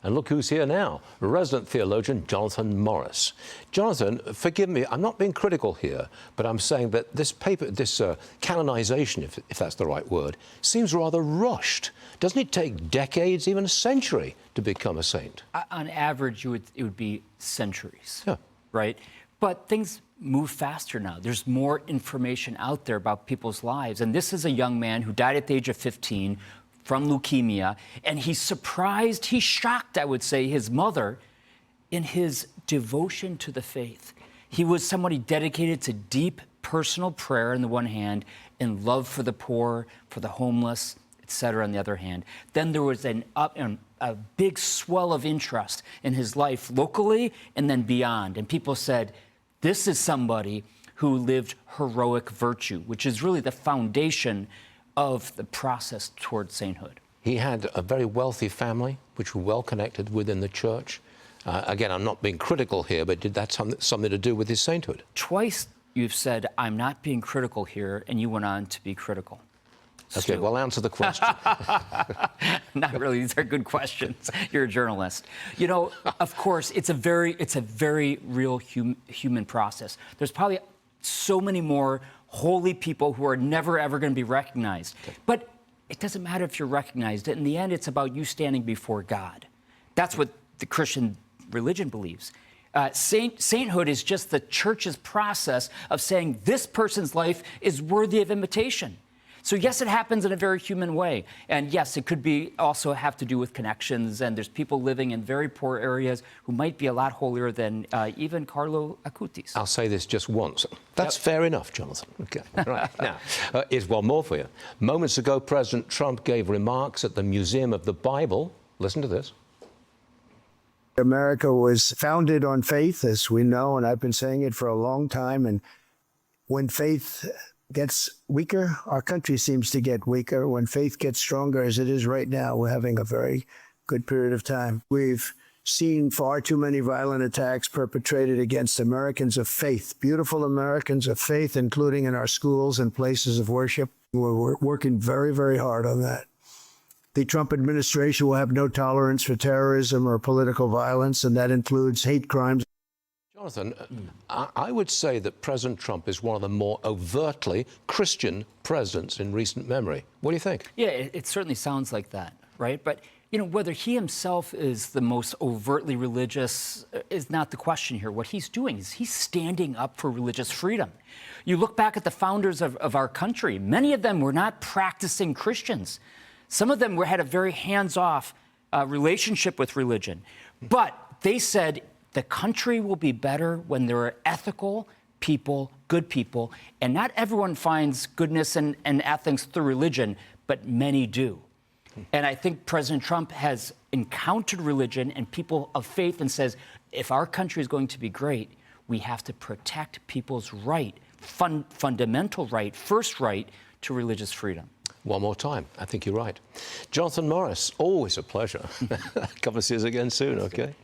And look who's here now, resident theologian Jonathan Morris. Jonathan, forgive me, I'm not being critical here, but I'm saying that this paper, this canonization, if that's the right word, seems rather rushed. Doesn't it take decades, even a century, to become a saint? On average, it would be centuries, yeah. Right? But things move faster now. There's more information out there about people's lives. And this is a young man who died at the age of 15 from leukemia, and he's surprised, he's shocked, I would say, his mother in his devotion to the faith. He was somebody dedicated to deep personal prayer on the one hand, and love for the poor, for the homeless, etc. on the other hand. Then there was a big swell of interest in his life locally and then beyond. And people said, this is somebody who lived heroic virtue, which is really the foundation of the process towards sainthood. He had a very wealthy family, which were well connected within the church. Again, I'm not being critical here, but did that something to do with his sainthood? Twice you've said, I'm not being critical here, and you went on to be critical. Okay, well, answer the question. Not really. These are good questions. You're a journalist. You know, of course, it's a very real human process. There's probably so many more holy people who are never, ever going to be recognized. Okay. But it doesn't matter if you're recognized. In the end, it's about you standing before God. That's what the Christian religion believes. Sainthood is just the church's process of saying this person's life is worthy of imitation. So yes, it happens in a very human way. And yes, it could be also have to do with connections. And there's people living in very poor areas who might be a lot holier than even Carlo Acutis. I'll say this just once. That's fair enough, Jonathan. Okay. Right. Now, here's one more for you. Moments ago, President Trump gave remarks at the Museum of the Bible. Listen to this. America was founded on faith, as we know, and I've been saying it for a long time. And when faith gets weaker, our country seems to get weaker. When faith gets stronger, as it is right now, we're having a very good period of time. We've seen far too many violent attacks perpetrated against Americans of faith, beautiful Americans of faith, including in our schools and places of worship. We're working very, very hard on that. The Trump administration will have no tolerance for terrorism or political violence, and that includes hate crimes. Jonathan, I would say that President Trump is one of the more overtly Christian presidents in recent memory. What do you think? Yeah, it certainly sounds like that, right? But, you know, whether he himself is the most overtly religious is not the question here. What he's doing is he's standing up for religious freedom. You look back at the founders of our country, many of them were not practicing Christians. Some of them had a very hands-off relationship with religion. But they said, the country will be better when there are ethical people, good people, and not everyone finds goodness and ethics through religion, but many do. And I think President Trump has encountered religion and people of faith and says, if our country is going to be great, we have to protect people's right, fundamental right, first right to religious freedom. One more time. I think you're right. Jonathan Morris, always a pleasure. Come and see us again soon, okay?